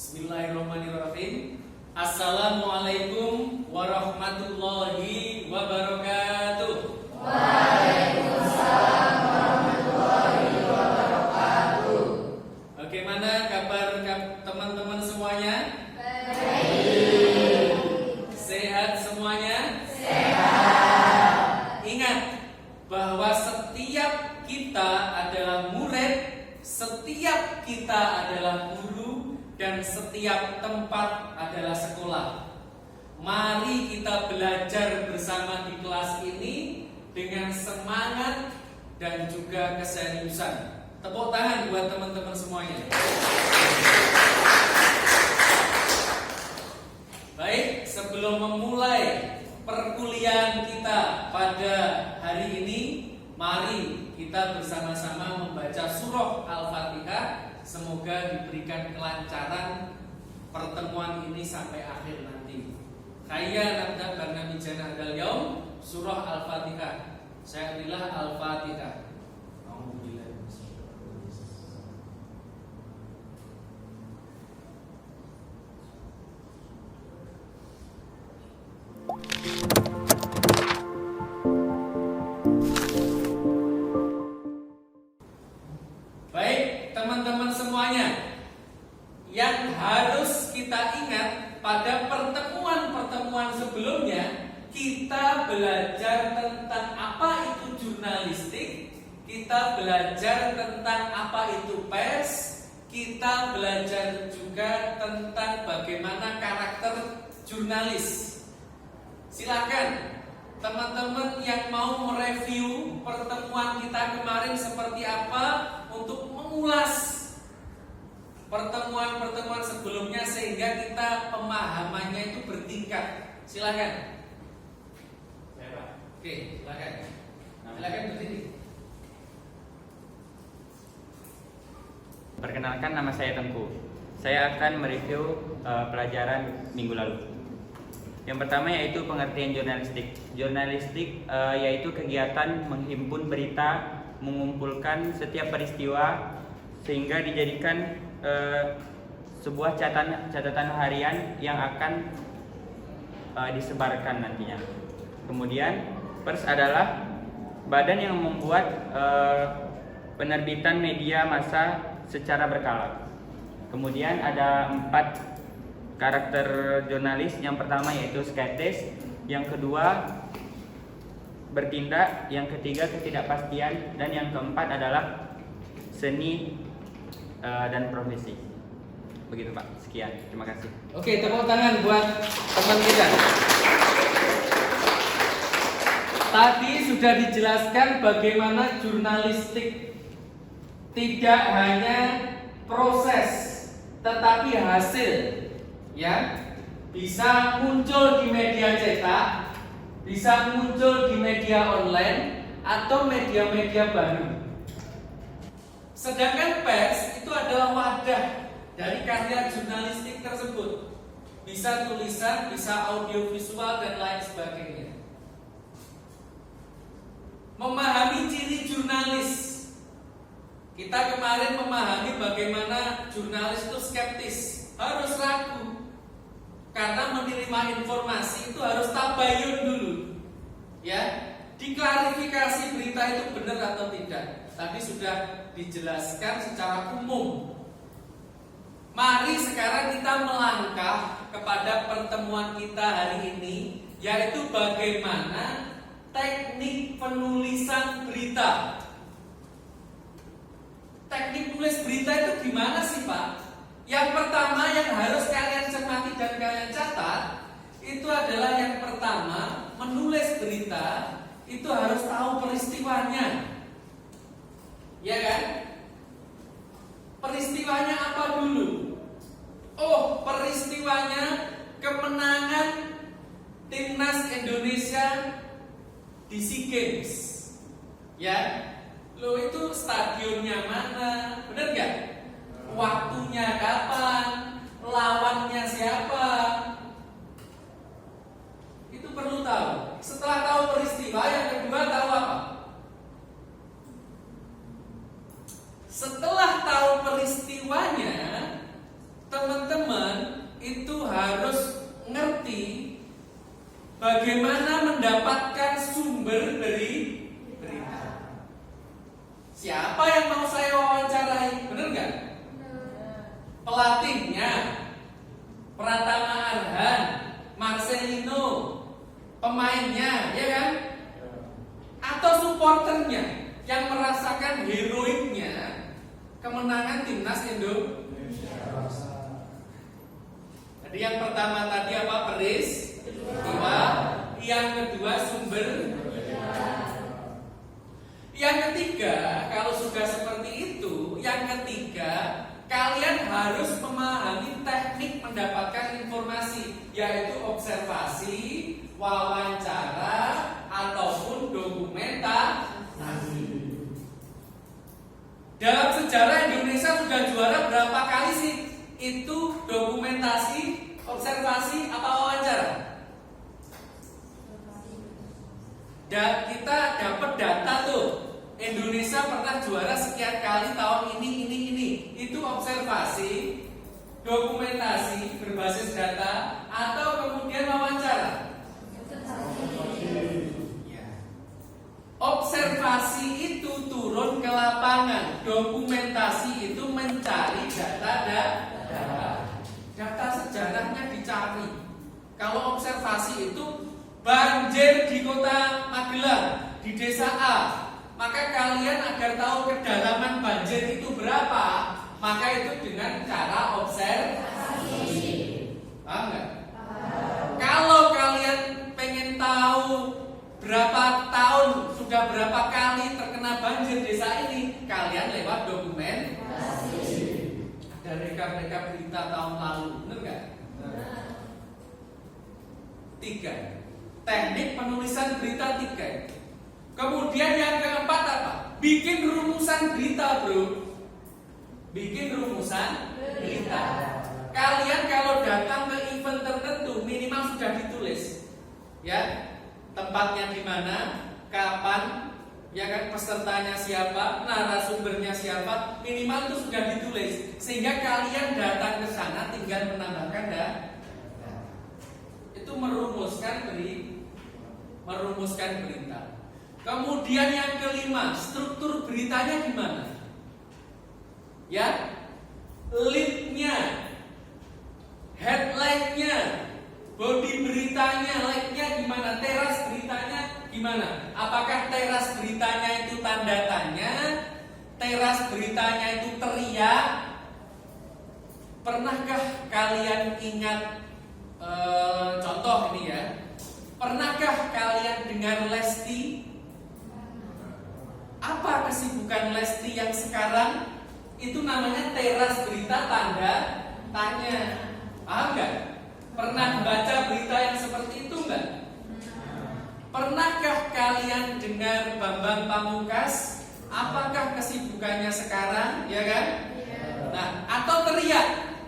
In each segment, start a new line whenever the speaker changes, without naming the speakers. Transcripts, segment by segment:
Bismillahirrahmanirrahim. Assalamualaikum warahmatullahi wabarakatuh.
Waalaikumsalam warahmatullahi wabarakatuh.
Bagaimana kabar teman-teman semuanya?
Baik.
Sehat semuanya?
Sehat.
Ingat bahwa setiap kita adalah murid, setiap kita adalah guru, dan setiap tempat adalah sekolah. Mari kita belajar bersama di kelas ini dengan semangat dan juga keseriusan. Tepuk tangan buat teman-teman semuanya. Baik, sebelum memulai perkuliahan kita pada hari ini, mari kita bersama-sama membaca surah Al-Fatihah. Semoga diberikan kelancaran pertemuan ini sampai akhir nanti. Kaya nabda barnamijana hadal yaum, surah Al-Fatihah. Saya adalah Al-Fatihah. Baik, teman-teman semuanya, yang harus kita ingat pada pertemuan-pertemuan sebelumnya, kita belajar tentang apa itu jurnalistik, kita belajar tentang apa itu pers, kita belajar juga tentang bagaimana karakter jurnalis. Silakan teman-teman yang mau mereview pertemuan kita kemarin seperti apa untuk mengulas pertemuan-pertemuan sebelumnya sehingga kita pemahamannya itu bertingkat. Silakan. Saya Pak. Oke, silakan. Silakan berdiri.
Perkenalkan, nama saya Tengku. Saya akan mereview pelajaran minggu lalu. Yang pertama yaitu pengertian jurnalistik. Jurnalistik yaitu kegiatan menghimpun berita, mengumpulkan setiap peristiwa sehingga dijadikan sebuah catatan harian yang akan disebarkan nantinya. Kemudian pers adalah badan yang membuat penerbitan media massa secara berkala. Kemudian ada 4 karakter jurnalis. Yang pertama yaitu skeptis, yang kedua bertindak, yang ketiga ketidakpastian, dan yang keempat adalah seni dan profesi. Begitu Pak, sekian, terima kasih.
Oke, tepuk tangan buat teman kita. Tadi sudah dijelaskan bagaimana jurnalistik tidak hanya proses tetapi hasil, ya, bisa muncul di media cetak, bisa muncul di media online atau media-media baru. Sedangkan pers itu adalah wadah dari karya jurnalistik tersebut. Bisa tulisan, bisa audiovisual dan lain sebagainya. Memahami ciri jurnalis. Kita kemarin memahami bagaimana jurnalis itu skeptis, harus ragu. Karena menerima informasi itu harus tabayun dulu. Ya, diklarifikasi berita itu benar atau tidak. Tadi sudah dijelaskan secara umum. Mari sekarang kita melangkah kepada pertemuan kita hari ini, yaitu bagaimana teknik penulisan berita. Teknik menulis berita itu gimana sih Pak? Yang pertama yang harus kalian cermati dan kalian catat, itu adalah yang pertama, menulis berita itu harus tahu peristiwanya. Ya kan? Peristiwanya apa dulu? Oh, peristiwanya kemenangan timnas Indonesia di SEA Games. Ya, lo itu stadionnya mana? Bener gak? Waktunya kapan? Lawannya siapa? Itu perlu tahu. Setelah tahu peristiwa, yang kedua tahu apa? Setelah tahu peristiwanya, teman-teman bagaimana mendapatkan sumber berita. Siapa yang mau saya wawancarai? Bener nggak? Pelatihnya, Pratama Arhan, Marcelino, pemainnya, ya kan? Atau supporternya yang merasakan heroiknya kemenangan timnas Indonesia. Jadi yang pertama tadi apa? Peristiwa. Yang kedua sumber. Yang ketiga, kalau sudah seperti itu, yang ketiga, kalian harus memahami teknik mendapatkan informasi, yaitu observasi, wawancara, ataupun dokumentasi. Dalam sejarah Indonesia sudah juara berapa kali sih? Itu dokumentasi, observasi, apa wawancara? Dan kita dapat data tuh, Indonesia pernah juara sekian kali tahun ini. Itu observasi, dokumentasi berbasis data, atau kemudian wawancara? Observasi itu turun ke lapangan, dokumentasi itu mencari data sejarahnya dicari. Kalau observasi itu banjir di kota Magelang, di desa A, maka kalian agar tahu kedalaman banjir itu berapa, maka itu dengan cara observasi. Paham nggak? Kalau kalian pengen tahu berapa tahun, sudah berapa kali terkena banjir desa ini, kalian lewat dokumentasi. Ada rekap-rekap berita tahun lalu, benar nggak? 3. Teknik penulisan berita 3. Kemudian yang keempat apa? Bikin rumusan berita, bro. Bikin rumusan berita. Kalian kalau datang ke event tertentu minimal sudah ditulis, ya, tempatnya di mana, kapan, ya kan, pesertanya siapa, narasumbernya siapa, minimal itu sudah ditulis, sehingga kalian datang ke sana tinggal menambahkan itu merumuskan berita. Kemudian yang kelima, struktur beritanya gimana? Ya, lead-nya, headline-nya, body beritanya, like-nya gimana, teras beritanya gimana? Apakah teras beritanya itu tanda tanya, teras beritanya itu teriak? Pernahkah kalian ingat contoh ini ya? Pernahkah kalian dengar Lesti? Apa kesibukan Lesti yang sekarang? Itu namanya teras berita tanda tanya. Paham nggak? Pernah baca berita yang seperti itu nggak? Pernahkah kalian dengar Bambang Pamungkas? Apakah kesibukannya sekarang? Ya kan? Nah, atau teriak?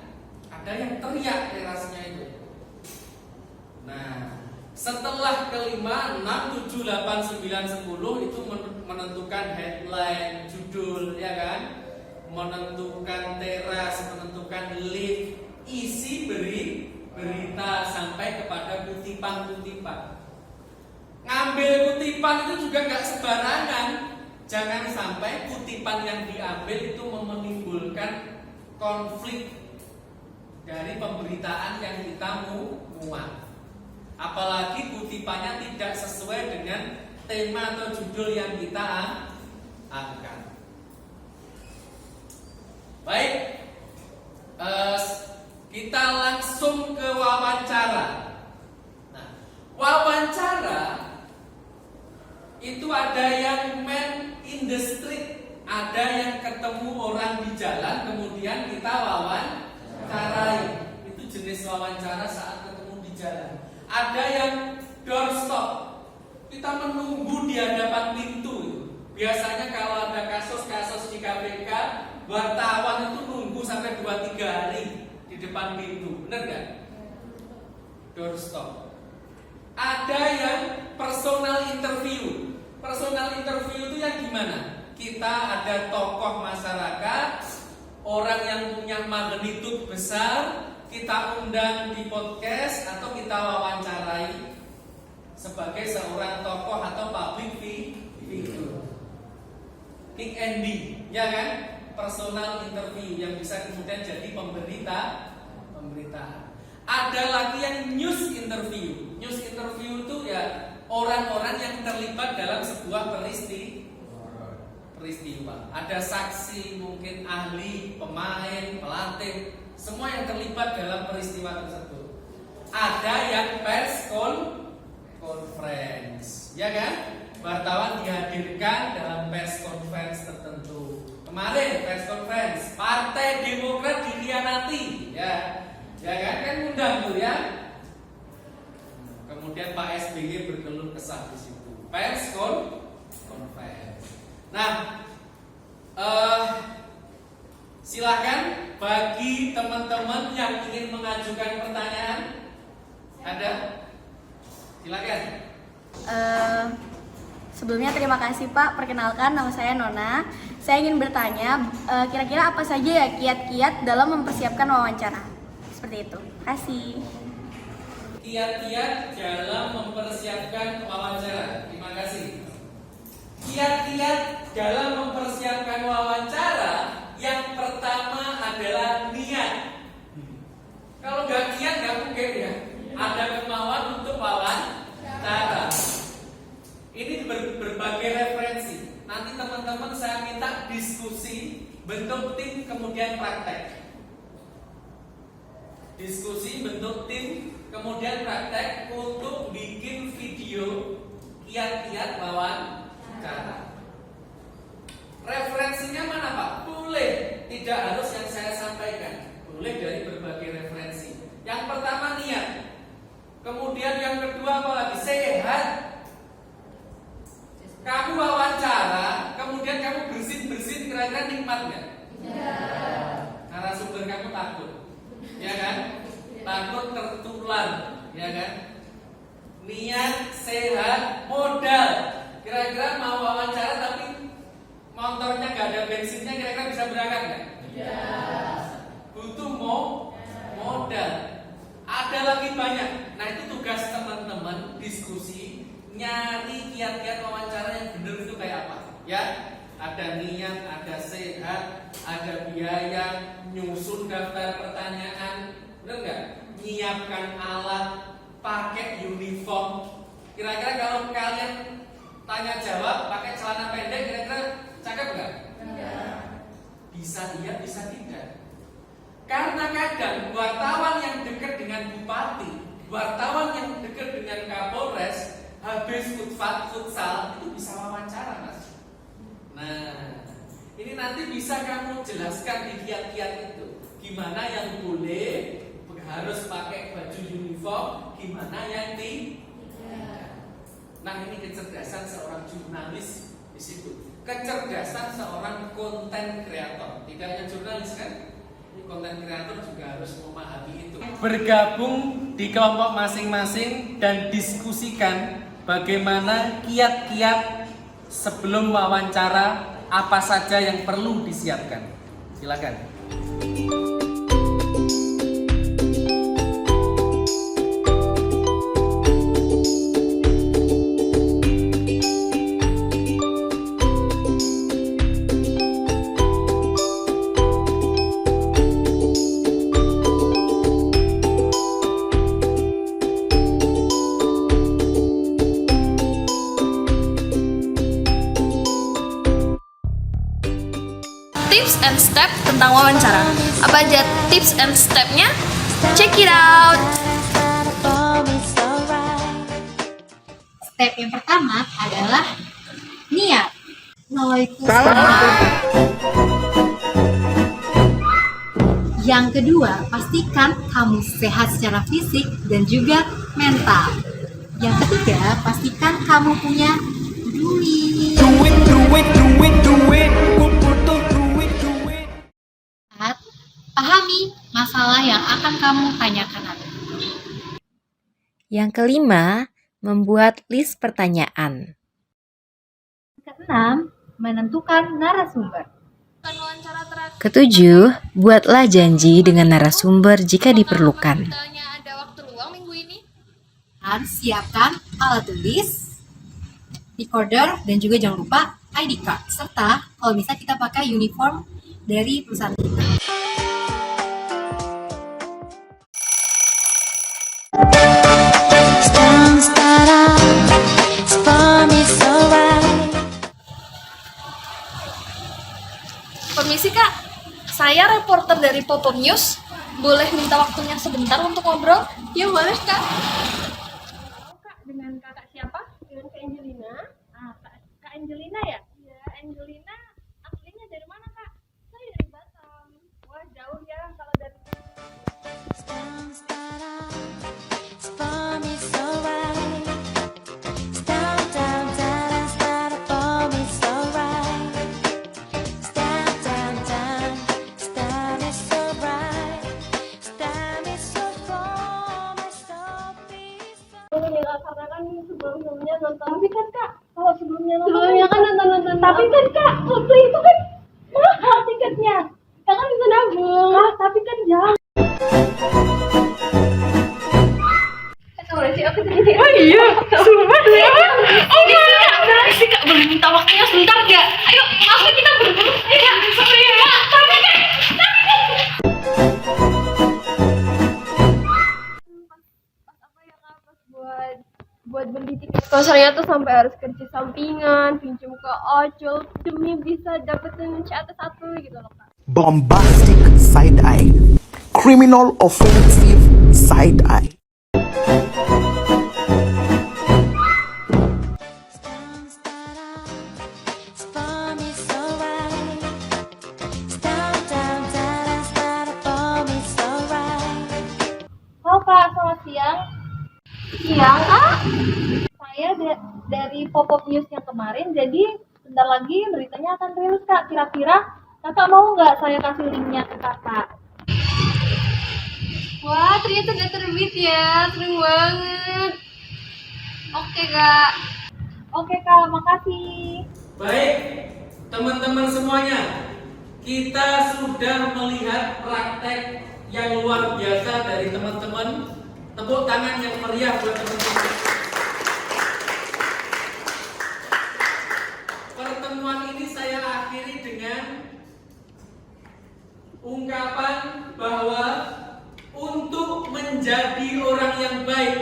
Ada yang teriak terasnya itu. Nah, setelah kelima, 6, 7, 8, 9, 10 itu menentukan headline, judul, ya kan? Menentukan teras, menentukan lead, isi berita sampai kepada kutipan-kutipan. Ngambil kutipan itu juga nggak sembarangan. Jangan sampai kutipan yang diambil itu menimbulkan konflik dari pemberitaan yang kita muat. Apalagi kutipannya tidak sesuai dengan tema atau judul yang kita angkat. Baik, kita langsung ke wawancara. Nah, wawancara itu ada yang man in the street, ada yang ketemu orang di jalan, kemudian kita wawancarai. Itu jenis wawancara saat ketemu di jalan. Ada yang doorstop, kita menunggu di hadapan pintu. Biasanya kalau ada kasus-kasus di KPK, wartawan itu nunggu sampai 2-3 hari di depan pintu, benar nggak? Doorstop. Ada yang personal interview. Personal interview itu yang gimana? Kita ada tokoh masyarakat, orang yang punya magnitude besar, kita undang di podcast atau kita wawancarai. sebagai seorang tokoh atau public figure. Kick Andy, ya kan? Personal interview yang bisa kemudian jadi pemberita. Ada lagi yang news interview. News interview itu ya orang-orang yang terlibat dalam sebuah peristiwa. Ada saksi, mungkin ahli, pemain, pelatih, semua yang terlibat dalam peristiwa tersebut. Ada yang press conference, ya kan? Wartawan dihadirkan dalam press conference tertentu. Kemarin press conference, Partai Demokrat dikhianati, ya kan undang tuh ya. Kemudian Pak SBY berkeluh kesah di situ. Press conference. Nah, silakan bagi teman-teman yang ingin mengajukan pertanyaan, ada? Silakan.
Sebelumnya terima kasih Pak, perkenalkan nama saya Nona. Saya ingin bertanya, kira-kira apa saja ya kiat-kiat dalam mempersiapkan wawancara? Seperti itu. Terima kasih.
Kiat-kiat dalam mempersiapkan wawancara. Terima kasih. Kiat-kiat dalam mempersiapkan wawancara, yang pertama adalah niat. Kalau nggak niat nggak mungkin ya. Ada kemauan untuk wawancara. Ini berbagai referensi. Nanti teman-teman saya minta diskusi, bentuk tim, kemudian praktek. Diskusi, bentuk tim, kemudian praktek untuk bikin video kiat-kiat wawancara. Referensinya mana Pak? Boleh, tidak harus yang saya sampaikan. Boleh dari berbagai referensi. Yang pertama niat. Kemudian yang kedua apa lagi? Sehat. Kamu wawancara, kemudian kamu bersin-bersin, kira-kira nikmat nggak? Narasumber kamu takut, ya kan? Takut tertular, ya kan? Niat, sehat, modal. Kira-kira mau wawancara tapi motornya nggak ada bensinnya, kira-kira bisa berangkat nggak? Butuh modal. Ada lagi banyak. Nah itu tugas teman-teman diskusi, nyari kiat-kiat wawancara yang benar itu kayak apa? Ya, ada niat, ada sehat, ada biaya, nyusun daftar pertanyaan, benar nggak? Nyiapkan alat, pakai uniform. Kira-kira kalau kalian tanya jawab pakai celana pendek, kira-kira cakep nggak? Bisa iya, bisa tidak. Karena kadang wartawan yang dekat dengan bupati, wartawan yang dekat dengan Kapolres, habis futsal itu bisa wawancara, Mas. Nah, ini nanti bisa kamu jelaskan di kiat-kiat itu. Gimana yang boleh harus pakai baju uniform, gimana yang tidak. Nah, ini kecerdasan seorang jurnalis di situ. Kecerdasan seorang konten kreator. Tidak hanya jurnalis kan? Konten kreator juga harus memahami itu. Bergabung di kelompok masing-masing dan diskusikan bagaimana kiat-kiat sebelum wawancara, apa saja yang perlu disiapkan. Silakan.
Tips and step tentang wawancara. Apa aja tips and stepnya? Check it out.
Step yang pertama adalah niat. Yang kedua, pastikan kamu sehat secara fisik dan juga mental. Yang ketiga, pastikan kamu punya duit. Pahami masalah yang akan kamu tanyakan nanti.
Yang kelima, membuat list pertanyaan.
Keenam, menentukan narasumber.
Ketujuh, buatlah janji dengan narasumber jika diperlukan.
Ada waktu luang minggu ini.
Dan siapkan alat tulis, recorder, dan juga jangan lupa ID card. Serta kalau bisa kita pakai uniform dari perusahaan kita.
Permisi kak, saya reporter dari Pop-Up News. Boleh minta waktunya sebentar untuk ngobrol? Ya boleh kak. Kak, dengan kakak siapa? Dengan Kak Angelina. Kak Angelina ya? Iya, Angelina aslinya dari mana kak? Saya dari Batam. Wah jauh ya kalau dari. Karena kan sebelumnya nonton. Tapi kan kak, kalau sebelumnya kan nonton. Tapi kan kak, Coldplay itu kan mahal tiketnya. Kakak bisa nabung. Tapi kan jauh. Oh iya, sumpah ya. Oh iya, sih kak, boleh minta waktunya sebentar nggak? Ayo, maksudnya kita berburu. Iya, sorry ya. Tapi kan. Buat beli tiket konsernya tuh sampai harus kerja sampingan, pinjam ke ojol demi bisa dapetin CAT 1 gitu loh kak.
Bombastic side eye, criminal offensive side eye.
Halo kak, selamat siang. Siang kak. Saya dari Pop-Up News yang kemarin, jadi bentar lagi beritanya akan rilis kak. Kira-kira kakak mau nggak saya kasih linknya ke kakak? Wah, ternyata udah terbit ya, seneng banget. Oke kak. Oke kak, makasih.
Baik, teman-teman semuanya, kita sudah melihat praktek yang luar biasa dari teman-teman. Tepuk tangan yang meriah buat teman-teman. Pertemuan ini saya akhiri dengan ungkapan bahwa untuk menjadi orang yang baik,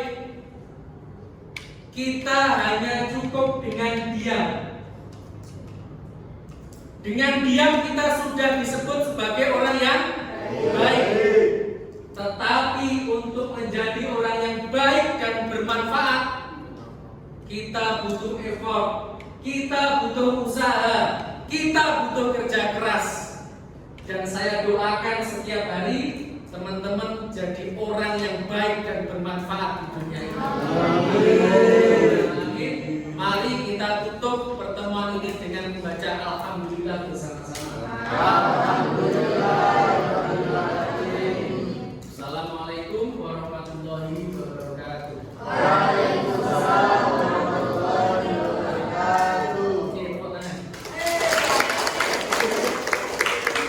kita hanya cukup dengan diam. Dengan diam kita sudah disebut sebagai orang yang baik. Tetapi untuk menjadi orang yang baik dan bermanfaat, kita butuh effort, kita butuh usaha, kita butuh kerja keras. Dan saya doakan setiap hari teman-teman jadi orang yang baik dan bermanfaat di dunia ini.